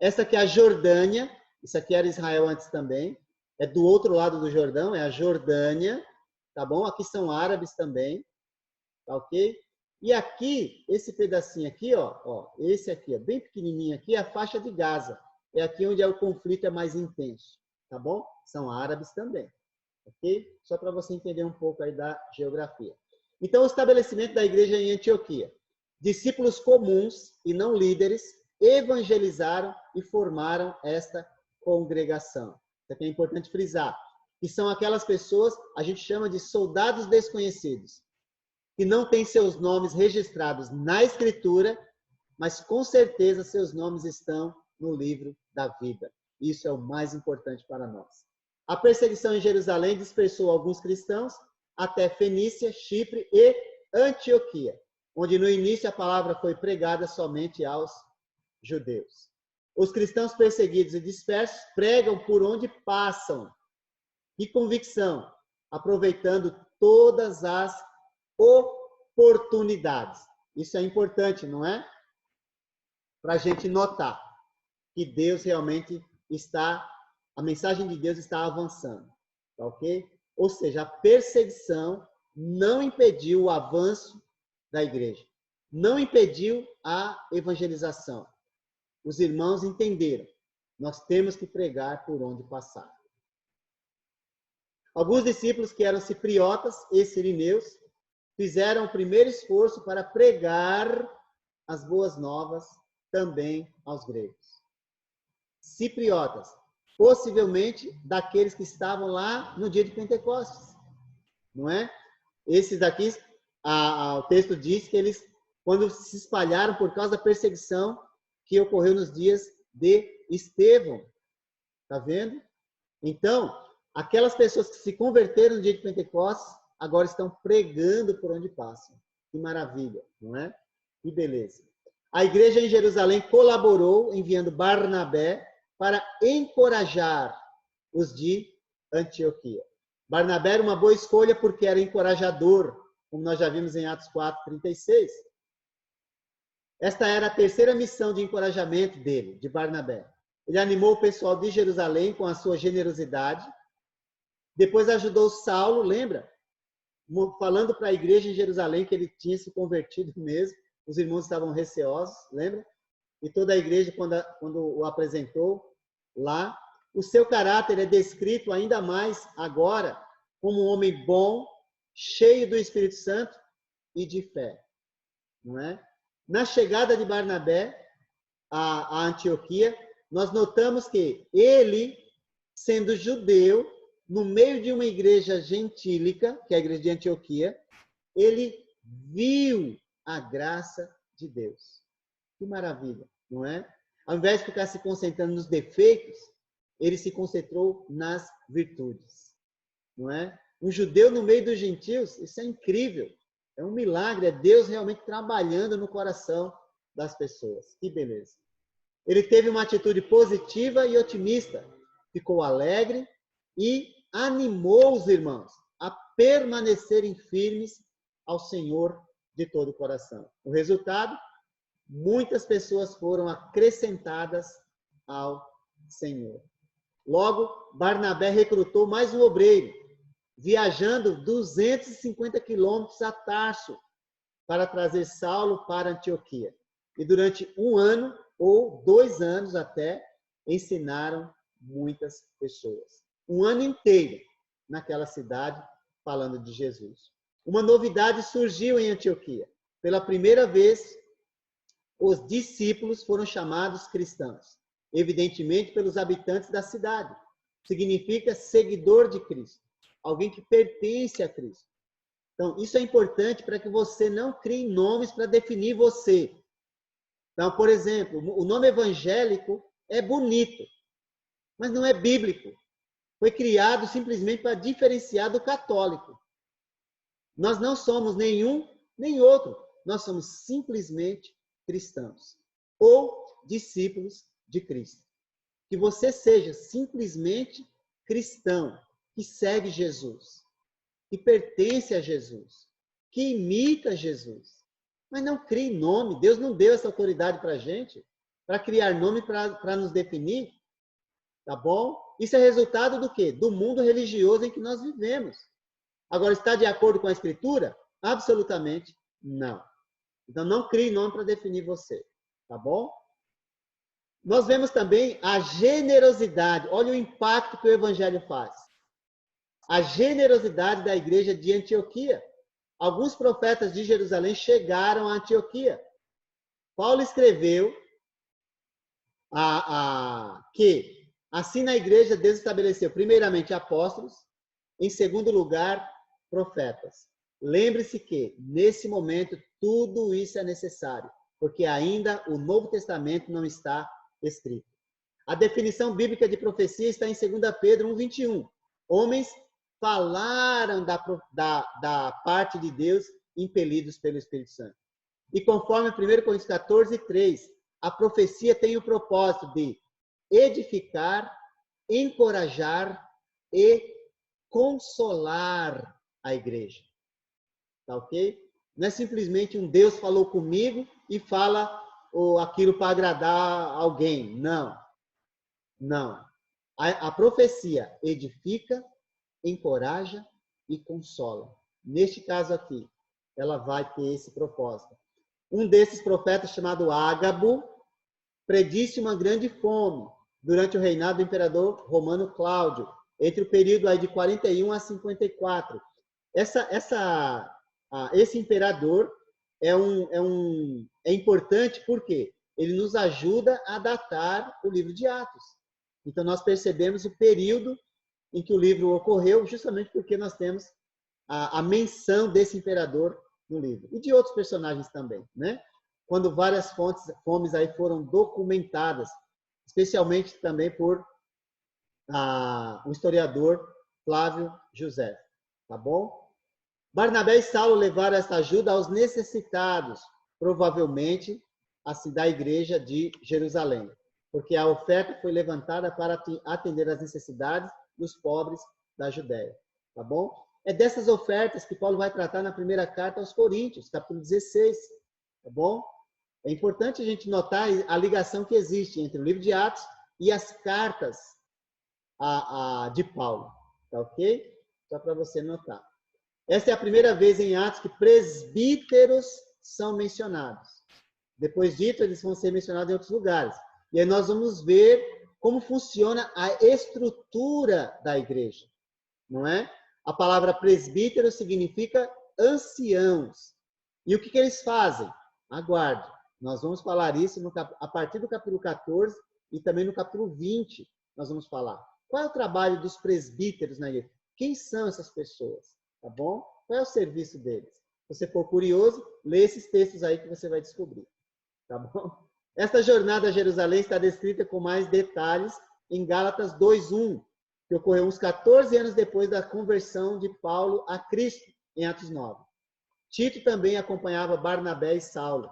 Essa aqui é a Jordânia, isso aqui era Israel antes também, é do outro lado do Jordão, é a Jordânia, tá bom? Aqui são árabes também, tá ok? E aqui, esse pedacinho aqui, ó, esse aqui, ó, bem pequenininho aqui, é a faixa de Gaza. É aqui onde o conflito é mais intenso, tá bom? São árabes também, ok? Só para você entender um pouco aí da geografia. Então, o estabelecimento da igreja em Antioquia. Discípulos comuns e não líderes evangelizaram e formaram esta congregação. Isso aqui é importante frisar. Que são aquelas pessoas, a gente chama de soldados desconhecidos, que não têm seus nomes registrados na Escritura, mas com certeza seus nomes estão no livro da vida. Isso é o mais importante para nós. A perseguição em Jerusalém dispersou alguns cristãos até Fenícia, Chipre e Antioquia, onde no início a palavra foi pregada somente aos judeus. Os cristãos perseguidos e dispersos pregam por onde passam. Que convicção, aproveitando todas as oportunidades. Isso é importante, não é? Para a gente notar que Deus realmente a mensagem de Deus está avançando, tá ok? Ou seja, a perseguição não impediu o avanço da igreja, não impediu a evangelização. Os irmãos entenderam, nós temos que pregar por onde passar. Alguns discípulos que eram cipriotas e sirineus fizeram o primeiro esforço para pregar as boas novas também aos gregos. Cipriotas, possivelmente daqueles que estavam lá no dia de Pentecostes, não é? Esses daqui, o texto diz que eles, quando se espalharam por causa da perseguição que ocorreu nos dias de Estevão, tá vendo? Então, aquelas pessoas que se converteram no dia de Pentecostes, agora estão pregando por onde passam. Que maravilha, não é? Que beleza. A igreja em Jerusalém colaborou enviando Barnabé para encorajar os de Antioquia. Barnabé era uma boa escolha porque era encorajador, como nós já vimos em Atos 4:36. Esta era a terceira missão de encorajamento dele, de Barnabé. Ele animou o pessoal de Jerusalém com a sua generosidade. Depois ajudou Saulo, lembra? Falando para a igreja em Jerusalém que ele tinha se convertido mesmo. Os irmãos estavam receosos, lembra? E toda a igreja, quando o apresentou lá, o seu caráter é descrito ainda mais agora como um homem bom, cheio do Espírito Santo e de fé. Não é? Na chegada de Barnabé a Antioquia, nós notamos que ele, sendo judeu, no meio de uma igreja gentílica, que é a igreja de Antioquia, ele viu a graça de Deus. Que maravilha, não é? Ao invés de ficar se concentrando nos defeitos, ele se concentrou nas virtudes, não é? Um judeu no meio dos gentios, isso é incrível. É um milagre, é Deus realmente trabalhando no coração das pessoas. Que beleza. Ele teve uma atitude positiva e otimista, ficou alegre e animou os irmãos a permanecerem firmes ao Senhor de todo o coração. O resultado, muitas pessoas foram acrescentadas ao Senhor. Logo, Barnabé recrutou mais um obreiro, viajando 250 quilômetros a Tarso para trazer Saulo para Antioquia. E durante 1 ano ou 2 anos até, ensinaram muitas pessoas. 1 ano inteiro naquela cidade, falando de Jesus. Uma novidade surgiu em Antioquia. Pela primeira vez, os discípulos foram chamados cristãos, evidentemente pelos habitantes da cidade. Significa seguidor de Cristo, alguém que pertence a Cristo. Então, isso é importante para que você não crie nomes para definir você. Então, por exemplo, o nome evangélico é bonito, mas não é bíblico. Foi criado simplesmente para diferenciar do católico. Nós não somos nenhum nem outro. Nós somos simplesmente cristãos ou discípulos de Cristo. Que você seja simplesmente cristão, que segue Jesus, que pertence a Jesus, que imita Jesus. Mas não crie nome. Deus não deu essa autoridade para a gente, para criar nome para nos definir. Tá bom? Isso é resultado do quê? Do mundo religioso em que nós vivemos. Agora, está de acordo com a Escritura? Absolutamente não. Então, não crie nome para definir você. Tá bom? Nós vemos também a generosidade. Olha o impacto que o Evangelho faz. A generosidade da igreja de Antioquia. Alguns profetas de Jerusalém chegaram a Antioquia. Paulo escreveu que assim na igreja Deus estabeleceu primeiramente apóstolos, em segundo lugar profetas. Lembre-se que nesse momento tudo isso é necessário, porque ainda o Novo Testamento não está escrito. A definição bíblica de profecia está em 2 Pedro 1:21. Homens falaram da parte de Deus impelidos pelo Espírito Santo. E conforme 1 Coríntios 14:3, a profecia tem o propósito de edificar, encorajar e consolar a igreja. Tá ok? Não é simplesmente um Deus falou comigo e fala aquilo para agradar alguém. Não. Não. A profecia edifica, encoraja e consola. Neste caso aqui, ela vai ter esse propósito. Um desses profetas, chamado Ágabo, predisse uma grande fome durante o reinado do imperador romano Cláudio, entre o período aí de 41 a 54. Esse imperador, é importante porque ele nos ajuda a datar o livro de Atos. Então, nós percebemos o período em que o livro ocorreu, justamente porque nós temos a menção desse imperador no livro. E de outros personagens também, né? Quando várias fomes aí foram documentadas, especialmente também por o historiador Flávio José, tá bom? Barnabé e Saulo levaram esta ajuda aos necessitados, provavelmente da igreja de Jerusalém, porque a oferta foi levantada para atender às necessidades dos pobres da Judéia, tá bom? É dessas ofertas que Paulo vai tratar na primeira carta aos Coríntios, capítulo 16, tá bom? É importante a gente notar a ligação que existe entre o livro de Atos e as cartas de Paulo, tá ok? Só para você notar. Essa é a primeira vez em Atos que presbíteros são mencionados. Depois disso, eles vão ser mencionados em outros lugares. E aí nós vamos ver como funciona a estrutura da igreja, não é? A palavra presbítero significa anciãos. E o que eles fazem? Aguarde. Nós vamos falar isso a partir do capítulo 14 e também no capítulo 20 nós vamos falar. Qual é o trabalho dos presbíteros na igreja? Quem são essas pessoas? Tá bom? Qual é o serviço deles? Se você for curioso, lê esses textos aí que você vai descobrir. Tá bom? Esta jornada a Jerusalém está descrita com mais detalhes em Gálatas 2:1, que ocorreu uns 14 anos depois da conversão de Paulo a Cristo, em Atos 9. Tito também acompanhava Barnabé e Saulo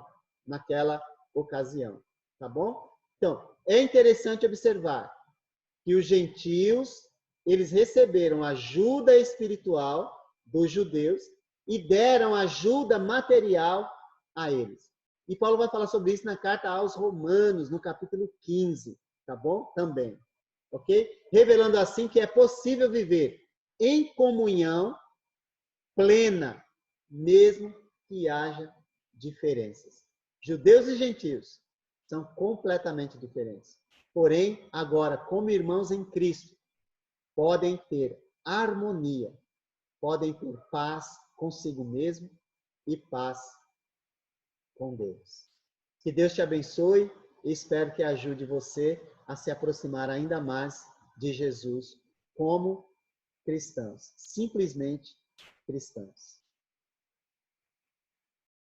naquela ocasião. Tá bom? Então, é interessante observar que os gentios, eles receberam ajuda espiritual dos judeus e deram ajuda material a eles. E Paulo vai falar sobre isso na carta aos Romanos, no capítulo 15, tá bom? Também, ok? Revelando assim que é possível viver em comunhão plena, mesmo que haja diferenças. Judeus e gentios são completamente diferentes. Porém, agora, como irmãos em Cristo, podem ter harmonia, podem ter paz consigo mesmo e paz com Deus. Que Deus te abençoe e espero que ajude você a se aproximar ainda mais de Jesus como cristãos, simplesmente cristãos.